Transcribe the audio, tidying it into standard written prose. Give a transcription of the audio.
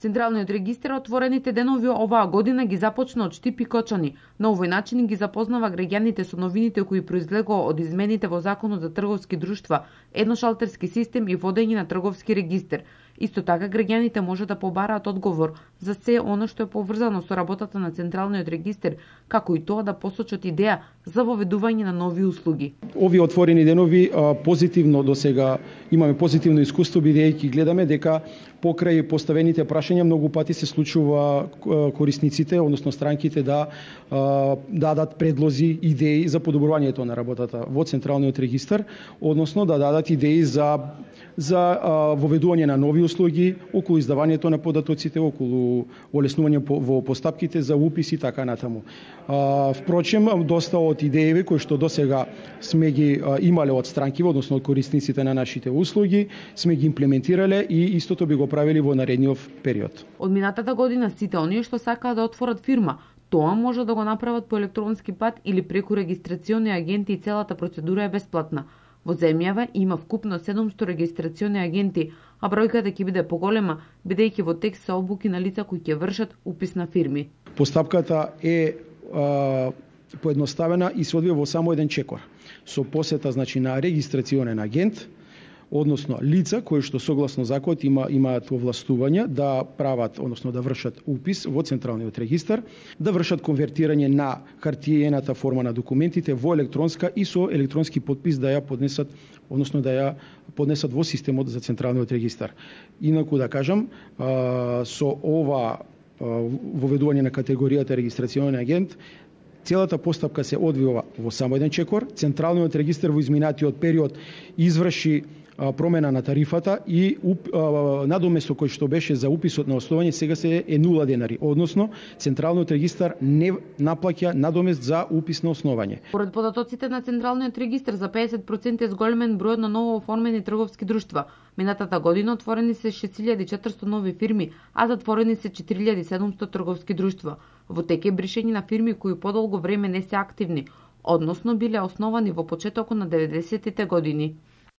Централниот регистар отворените денови оваа година ги започна од Штип и Кочани. На овој начин ги запознава граѓаните со новините кои произлегоа од измените во Законот за трговски друштва, едношалтерски систем и водење на трговски регистар. Исто така граѓаните може да побараат одговор за се она што е поврзано со работата на Централниот регистар, како и тоа да посочат идеја за воведување на нови услуги. Овие отворени денови позитивно досега имаме позитивно искуство, бидејќи гледаме дека покрај поставените прашања многу пати се случува корисниците, односно странките да дадат предлози, идеи за подобрувањето на работата во Централниот регистар, односно да дадат идеи за воведување на нови услуги околу издавањето на податоците, околу олеснување во постапките за упис и така натаму. Впрочем, доста од идеи кои што досега сме ги имале од странки, односно од корисниците на нашите услуги, сме ги имплементирале и истото би го правили во наредниот период. Од минатата година сите оние што сакаат да отворат фирма, тоа може да го направат по електронски пат или преку регистрациони агенти и целата процедура е бесплатна. Во земјава има вкупно 700 регистрациони агенти, а бројката ќе биде поголема, бидејќи во текст се обуки на лица кои ќе вршат упис на фирми. Постапката е поедноставена и се одвива во само еден чекор. Со посета на регистрационен агент, односно лица кои што согласно законот имаат овластување да прават, односно да вршат упис во Централниот регистар, да вршат конвертирање на хартиената форма на документите во електронска и со електронски подпис да ја поднесат, односно да ја поднесат во системот за Централниот регистар. Инаку да кажам, со ова воведување на категоријата регистрационен агент, целата постапка се одвива во само еден чекор. Централниот регистар во изминатиот период изврши промена на тарифата и надоместо кој што беше за уписот на основање сега се е 0 денари, односно Централниот регистар не наплаќа надомест за упис на основање. Поред податоците на Централниот регистар за 50% е зголемен бројот на ново оформени трговски друштва. Минатата година отворени се 6400 нови фирми, а затворени се 4700 трговски друштва. Во тек е бришење на фирми кои подолго време не се активни, односно биле основани во почетокот на 90-тите години.